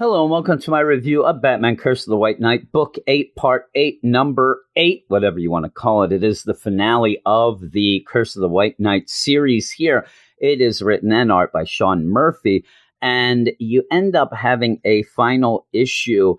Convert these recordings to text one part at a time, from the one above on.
Hello and welcome to my review of Batman Curse of the White Knight, Book 8, Part 8, Number 8, whatever you want to call it. It is the finale of the Curse of the White Knight series here. It is written and art by Sean Murphy, and you end up having a final issue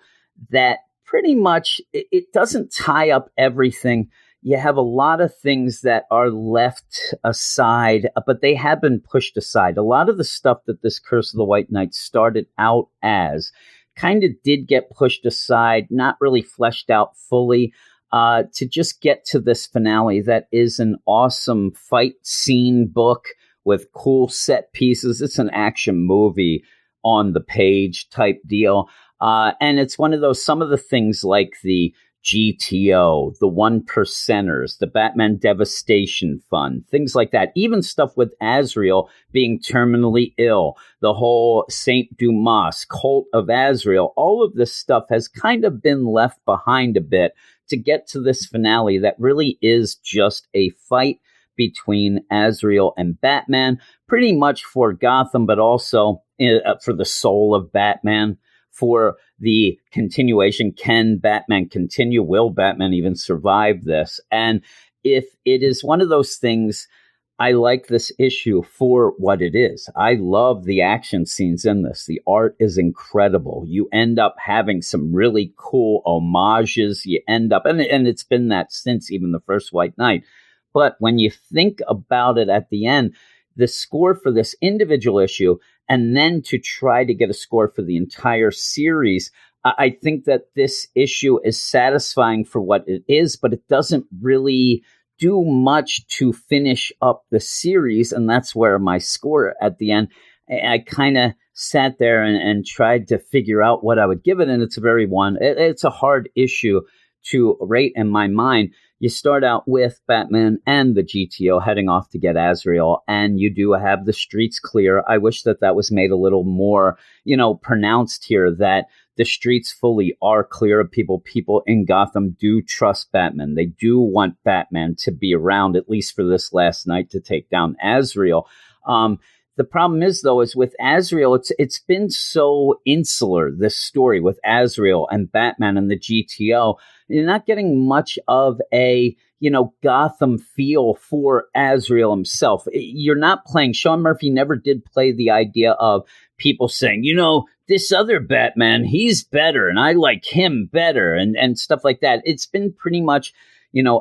that pretty much, it doesn't tie up everything. You have a lot of things that are left aside, but they have been pushed aside. A lot of the stuff that this Curse of the White Knight started out as kind of did get pushed aside, not really fleshed out fully, to just get to this finale that is an awesome fight scene book with cool set pieces. It's an action movie on the page type deal. And it's one of those, some of the things like the GTO, the One Percenters, the Batman Devastation Fund, things like that. Even stuff with Azrael being terminally ill, the whole Saint Dumas, Cult of Azrael, all of this stuff has kind of been left behind a bit to get to this finale that really is just a fight between Azrael and Batman, pretty much for Gotham, but also for the soul of Batman. For the continuation, can Batman continue? Will Batman even survive this? And if it is one of those things, I like this issue for what it is. I love the action scenes in this. The art is incredible. You end up having some really cool homages. You end up, and it's been that since even the first White Knight. But when you think about it at the end, the score for this individual issue, and then to try to get a score for the entire series, I think that this issue is satisfying for what it is, but it doesn't really do much to finish up the series, and that's where my score at the end, I kind of sat there and tried to figure out what I would give it, and it's a hard issue to rate in my mind. You start out with Batman and the GTO heading off to get Azrael, and you do have the streets clear. I wish that was made a little more, pronounced here, that the streets fully are clear of people. People in Gotham do trust Batman. They do want Batman to be around, at least for this last night, to take down Azrael. The problem is, though, is with Azrael, it's been so insular, this story with Azrael and Batman and the GTO. You're not getting much of a, Gotham feel for Azrael himself. You're not playing, Sean Murphy never did play the idea of people saying, this other Batman, he's better, and I like him better, and stuff like that. It's been pretty much,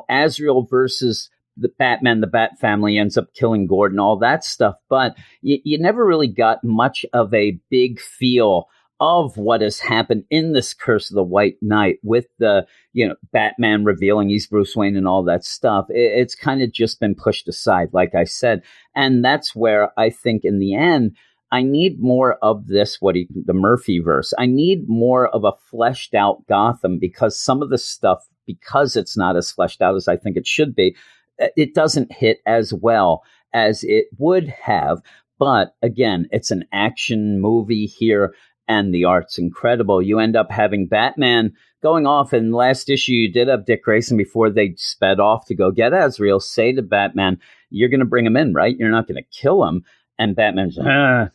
Azrael versus the Batman, the Bat family ends up killing Gordon, all that stuff. But you never really got much of a big feel of what has happened in this Curse of the White Knight with the, Batman revealing he's Bruce Wayne and all that stuff. It's kind of just been pushed aside, like I said. And that's where I think in the end, I need more of this, the Murphyverse. I need more of a fleshed out Gotham, because some of the stuff, because it's not as fleshed out as I think it should be, it doesn't hit as well as it would have. But again, it's an action movie here, and the art's incredible. You end up having Batman going off. In last issue, you did have Dick Grayson, before they sped off to go get Azrael, say to Batman, you're going to bring him in, right? You're not going to kill him. And Batman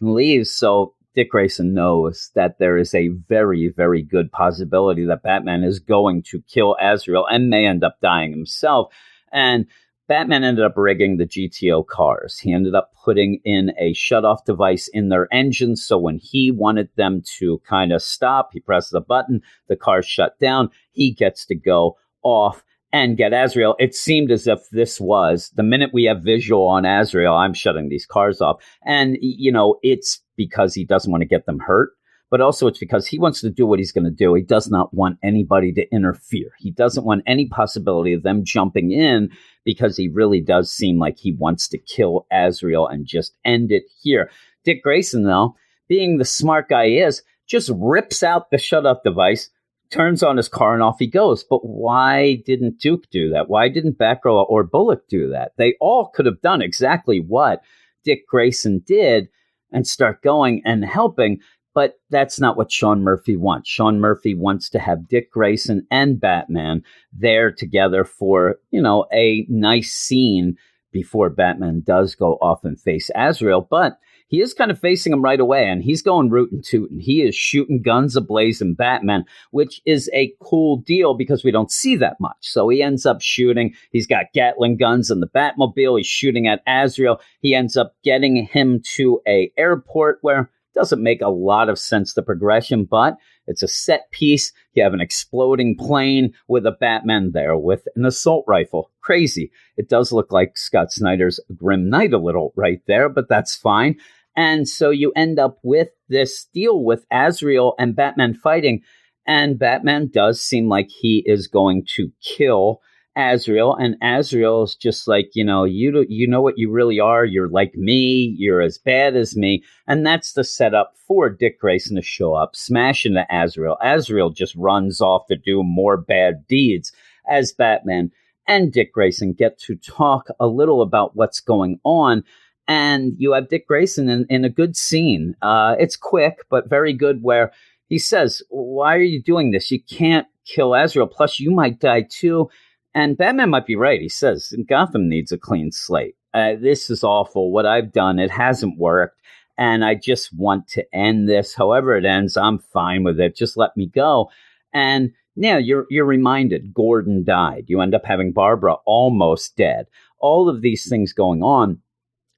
leaves. So Dick Grayson knows that there is a very, very good possibility that Batman is going to kill Azrael and may end up dying himself. And Batman ended up rigging the GTO cars. He ended up putting in a shutoff device in their engines, so when he wanted them to kind of stop, he presses a button, the cars shut down, he gets to go off and get Azrael. It seemed as if this was, the minute we have visual on Azrael, I'm shutting these cars off. And, it's because he doesn't want to get them hurt, but also it's because he wants to do what he's going to do. He does not want anybody to interfere. He doesn't want any possibility of them jumping in, because he really does seem like he wants to kill Azrael and just end it here. Dick Grayson, though, being the smart guy he is, just rips out the shut-off device, turns on his car, and off he goes. But why didn't Duke do that? Why didn't Batgirl or Bullock do that? They all could have done exactly what Dick Grayson did and start going and helping. But that's not what Sean Murphy wants. Sean Murphy wants to have Dick Grayson and Batman there together for, a nice scene before Batman does go off and face Azrael. But he is kind of facing him right away, and he's going rootin' tootin'. He is shooting guns ablazing Batman, which is a cool deal because we don't see that much. So he ends up shooting. He's got Gatling guns in the Batmobile. He's shooting at Azrael. He ends up getting him to a airport where doesn't make a lot of sense, the progression, but it's a set piece. You have an exploding plane with a Batman there with an assault rifle. Crazy. It does look like Scott Snyder's Grim Knight a little right there, but that's fine. And so you end up with this deal with Azrael and Batman fighting, and Batman does seem like he is going to kill Azrael, and Azrael is just like, you know what you really are. You're like me. You're as bad as me. And that's the setup for Dick Grayson to show up, smash into Azrael. Azrael just runs off to do more bad deeds as Batman and Dick Grayson get to talk a little about what's going on. And you have Dick Grayson in a good scene. It's quick, but very good, where he says, why are you doing this? You can't kill Azrael. Plus, you might die too. And Batman might be right. He says, Gotham needs a clean slate. This is awful. What I've done, it hasn't worked. And I just want to end this. However it ends, I'm fine with it. Just let me go. And now you're reminded Gordon died. You end up having Barbara almost dead. All of these things going on.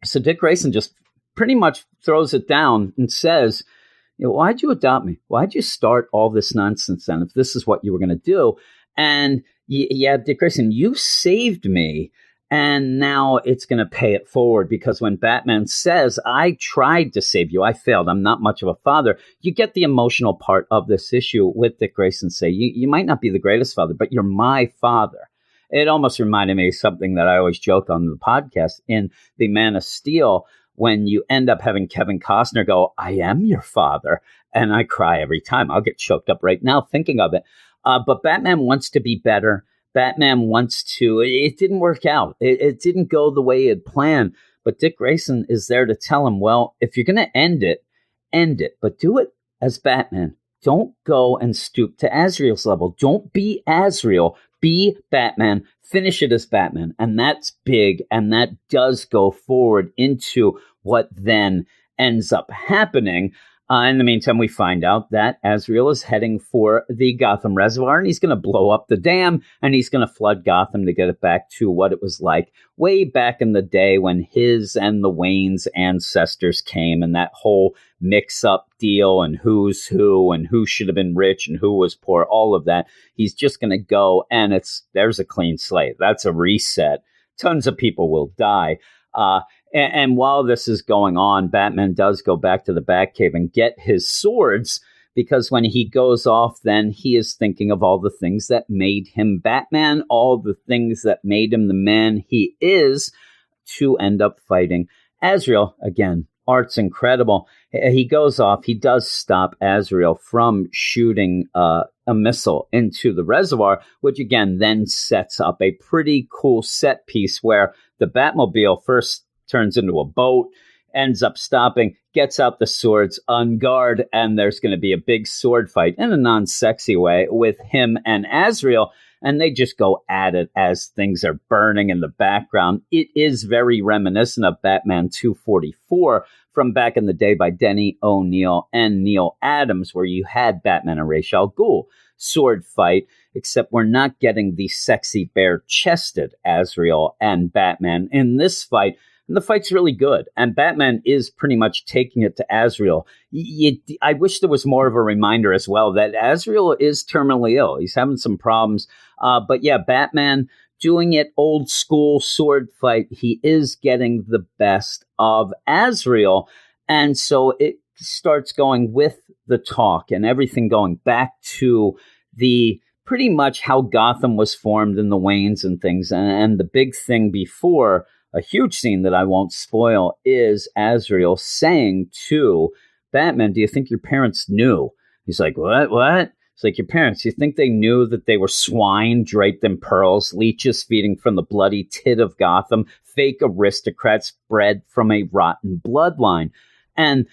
So Dick Grayson just pretty much throws it down and says, why'd you adopt me? Why'd you start all this nonsense then if this is what you were going to do? And yeah, Dick Grayson, you saved me, and now it's going to pay it forward, because when Batman says, I tried to save you, I failed, I'm not much of a father, you get the emotional part of this issue with Dick Grayson say, you might not be the greatest father, but you're my father. It almost reminded me of something that I always joke on the podcast in The Man of Steel, when you end up having Kevin Costner go, I am your father, and I cry every time. I'll get choked up right now thinking of it. But Batman wants to be better. Batman wants to. It didn't work out. It didn't go the way he had planned. But Dick Grayson is there to tell him, well, if you're going to end it. But do it as Batman. Don't go and stoop to Azrael's level. Don't be Azrael. Be Batman. Finish it as Batman. And that's big. And that does go forward into what then ends up happening. In the meantime, we find out that Azrael is heading for the Gotham Reservoir, and he's going to blow up the dam, and he's going to flood Gotham to get it back to what it was like way back in the day when his and the Wayne's ancestors came, and that whole mix-up deal and who's who and who should have been rich and who was poor, all of that. He's just going to go, and there's a clean slate. That's a reset. Tons of people will die. And while this is going on, Batman does go back to the Batcave and get his swords, because when he goes off, then he is thinking of all the things that made him Batman, all the things that made him the man he is, to end up fighting Azrael. Again, art's incredible. He goes off. He does stop Azrael from shooting a missile into the reservoir, which again then sets up a pretty cool set piece where the Batmobile first turns into a boat, ends up stopping, gets out the swords on guard, and there's going to be a big sword fight in a non-sexy way with him and Azrael, and they just go at it as things are burning in the background. It is very reminiscent of Batman 244 from back in the day by Denny O'Neil and Neil Adams, where you had Batman and Ra's al Ghul sword fight, except we're not getting the sexy bare-chested Azrael and Batman in this fight. And the fight's really good. And Batman is pretty much taking it to Azrael. I wish there was more of a reminder as well that Azrael is terminally ill. He's having some problems. But yeah, Batman doing it old school sword fight. He is getting the best of Azrael. And so it starts going with the talk and everything going back to the pretty much how Gotham was formed in the Waynes and things. And the big thing before, a huge scene that I won't spoil, is Azrael saying to Batman, do you think your parents knew? He's like, what? It's like, your parents, you think they knew that they were swine draped in pearls, leeches feeding from the bloody tit of Gotham, fake aristocrats bred from a rotten bloodline? And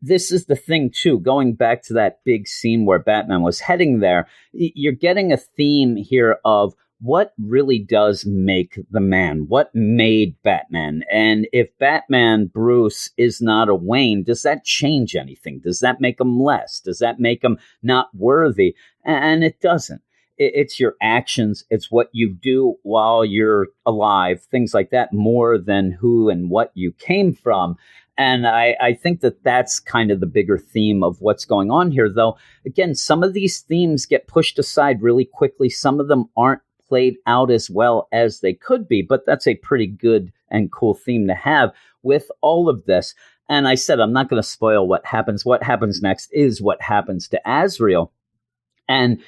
this is the thing, too, going back to that big scene where Batman was heading there, you're getting a theme here of what really does make the man? What made Batman? And if Batman Bruce is not a Wayne, does that change anything? Does that make him less? Does that make him not worthy? And it doesn't. It's your actions. It's what you do while you're alive, things like that, more than who and what you came from. And I think that that's kind of the bigger theme of what's going on here, though. Again, some of these themes get pushed aside really quickly. Some of them aren't played out as well as they could be, but that's a pretty good and cool theme to have with all of this. And I said, I'm not going to spoil what happens. What happens next is what happens to Azrael. And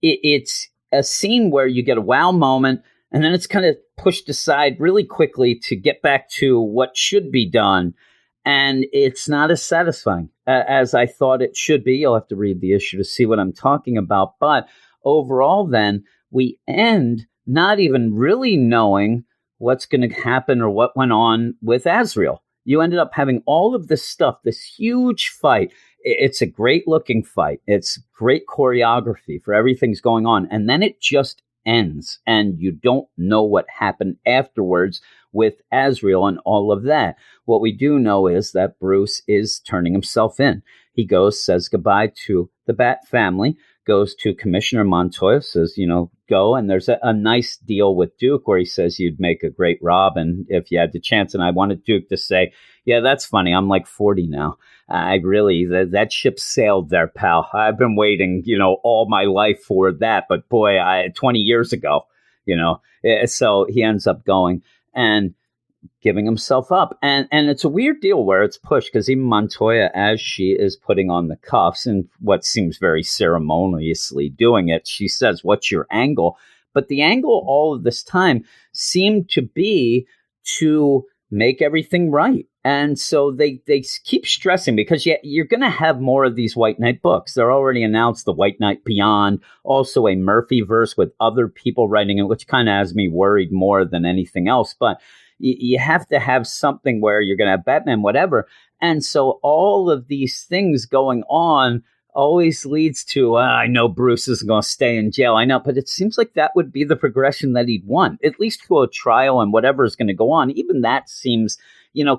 it's a scene where you get a wow moment, and then it's kind of pushed aside really quickly to get back to what should be done. And it's not as satisfying as I thought it should be. You'll have to read the issue to see what I'm talking about. But overall, then, we end not even really knowing what's going to happen or what went on with Azrael. You ended up having all of this stuff, this huge fight. It's a great looking fight. It's great choreography for everything's going on. And then it just ends and you don't know what happened afterwards with Azrael and all of that. What we do know is that Bruce is turning himself in. He goes, says goodbye to the Bat family, goes to Commissioner Montoya, says, go. And there's a nice deal with Duke where he says you'd make a great Robin if you had the chance. And I wanted Duke to say, yeah, that's funny. I'm like 40 now. I really, that ship sailed there, pal. I've been waiting, all my life for that. But boy, 20 years ago, so he ends up going and giving himself up. And it's a weird deal where it's pushed because even Montoya, as she is putting on the cuffs and what seems very ceremoniously doing it, she says, what's your angle? But the angle all of this time seemed to be to make everything right. And so they keep stressing because you're going to have more of these White Knight books. They're already announced the White Knight Beyond, also a Murphyverse with other people writing it, which kind of has me worried more than anything else. But you have to have something where you're going to have Batman, whatever. And so all of these things going on always leads to, I know Bruce isn't going to stay in jail. I know, but it seems like that would be the progression that he'd want, at least to a trial and whatever is going to go on. Even that seems,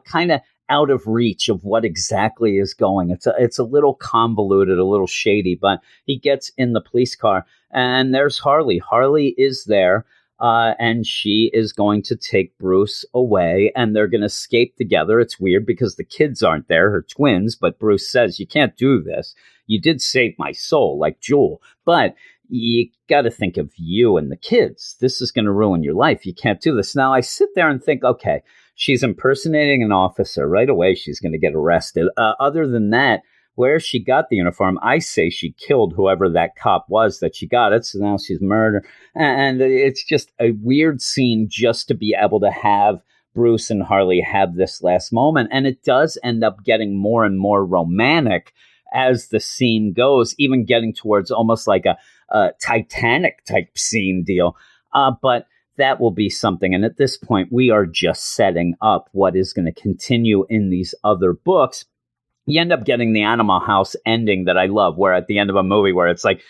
kind of out of reach of what exactly is going. It's a little convoluted, a little shady, but he gets in the police car and there's Harley. Harley is there. And she is going to take Bruce away and they're going to escape together. It's weird because the kids aren't there, her twins, but Bruce says, you can't do this. You did save my soul, like Jewel, but you got to think of you and the kids. This is going to ruin your life. You can't do this. Now I sit there and think, okay, she's impersonating an officer. Right away, she's going to get arrested. Other than that, where she got the uniform, I say she killed whoever that cop was that she got it. So now she's murdered. And it's just a weird scene just to be able to have Bruce and Harley have this last moment. And it does end up getting more and more romantic as the scene goes, even getting towards almost like a Titanic type scene deal. But that will be something. And at this point, we are just setting up what is going to continue in these other books. You end up getting the Animal House ending that I love, where at the end of a movie where it's like,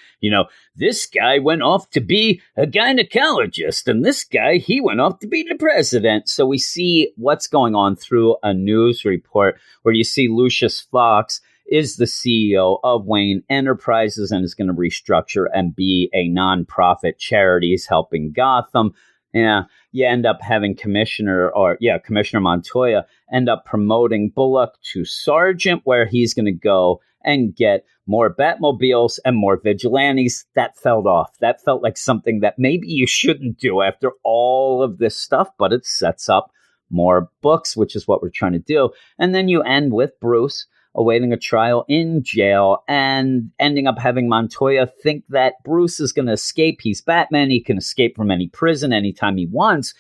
this guy went off to be a gynecologist and this guy, he went off to be the president. So we see what's going on through a news report where you see Lucius Fox is the CEO of Wayne Enterprises and is going to restructure and be a nonprofit charities helping Gotham. Yeah, you end up having Commissioner Montoya end up promoting Bullock to sergeant, where he's going to go and get more Batmobiles and more vigilantes. That fell off. That felt like something that maybe you shouldn't do after all of this stuff, but it sets up more books, which is what we're trying to do. And then you end with Bruce awaiting a trial in jail and ending up having Montoya think that Bruce is going to escape. He's Batman. He can escape from any prison anytime he wants.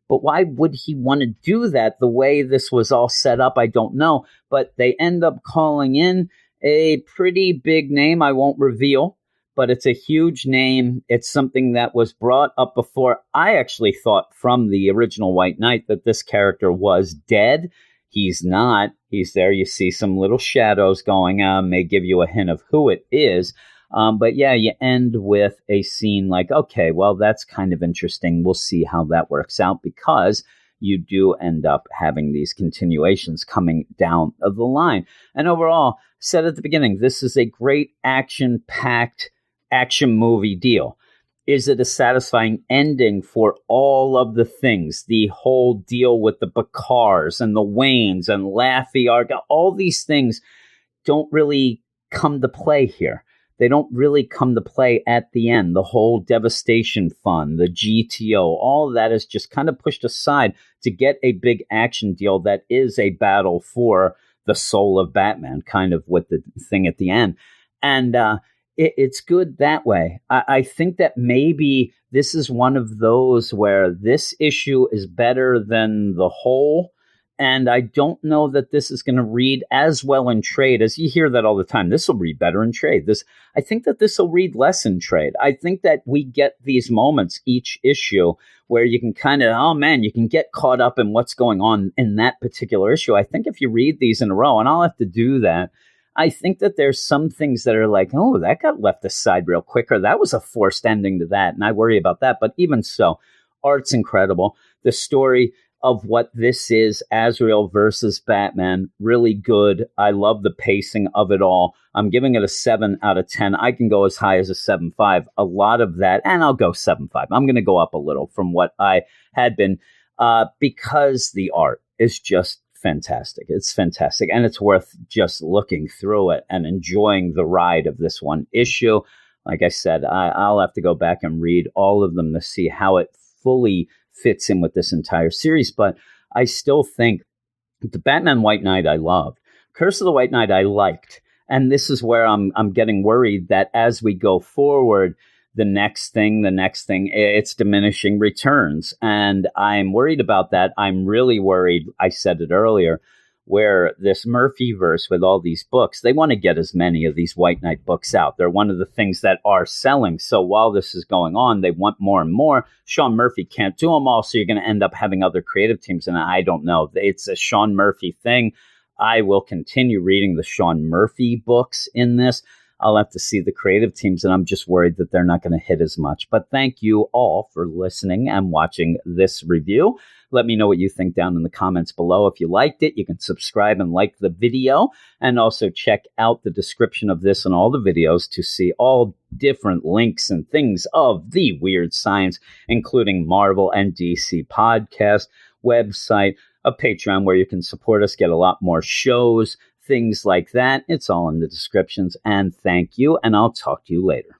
But why would he want to do that? The way this was all set up, I don't know. But they end up calling in a pretty big name I won't reveal, but it's a huge name. It's something that was brought up before. I actually thought from the original White Knight that this character was dead. He's not. He's there. You see some little shadows going on, may give you a hint of who it is. But yeah, you end with a scene like, okay, well, that's kind of interesting. We'll see how that works out, because you do end up having these continuations coming down the line. And overall, said at the beginning, this is a great action-packed action movie deal. Is it a satisfying ending for all of the things? The whole deal with the Bakars and the Waynes and Laffy Argyle, all these things don't really come to play here. They don't really come to play at the end. The whole Devastation Fund, the GTO, all of that is just kind of pushed aside to get a big action deal that is a battle for the soul of Batman, kind of with the thing at the end. And it's good that way. I think that maybe this is one of those where this issue is better than the whole. And I don't know that this is going to read as well in trade, as you hear that all the time. This will read better in trade. I think that this will read less in trade. I think that we get these moments each issue where you can kind of, oh man, you can get caught up in what's going on in that particular issue. I think if you read these in a row, and I'll have to do that, I think that there's some things that are like, oh, that got left aside real quick, or that was a forced ending to that, and I worry about that. But even so, art's incredible. The story of what this is, Azrael versus Batman, really good. I love the pacing of it all. I'm giving it a 7 out of 10. I can go as high as a 7.5. A lot of that, and I'll go 7.5. I'm going to go up a little from what I had been, because the art is just fantastic. It's fantastic, and it's worth just looking through it and enjoying the ride of this one issue. Like I said, I'll have to go back and read all of them to see how it fully fits in with this entire series, but I still think the Batman White Knight I loved. Curse of the White Knight I liked, and this is where I'm getting worried that as we go forward, the next thing, it's diminishing returns, and I'm worried about that. I'm really worried, I said it earlier, where this Murphyverse with all these books, they want to get as many of these White Knight books out. They're one of the things that are selling. So while this is going on, they want more and more. Sean Murphy can't do them all, so you're going to end up having other creative teams. And I don't know. It's a Sean Murphy thing. I will continue reading the Sean Murphy books in this. I'll have to see the creative teams, and I'm just worried that they're not going to hit as much. But thank you all for listening and watching this review. Let me know what you think down in the comments below. If you liked it, you can subscribe and like the video, and also check out the description of this and all the videos to see all different links and things of the Weird Science, including Marvel and DC podcast, website, a Patreon where you can support us, get a lot more shows, things like that. It's all in the descriptions. And thank you, and I'll talk to you later.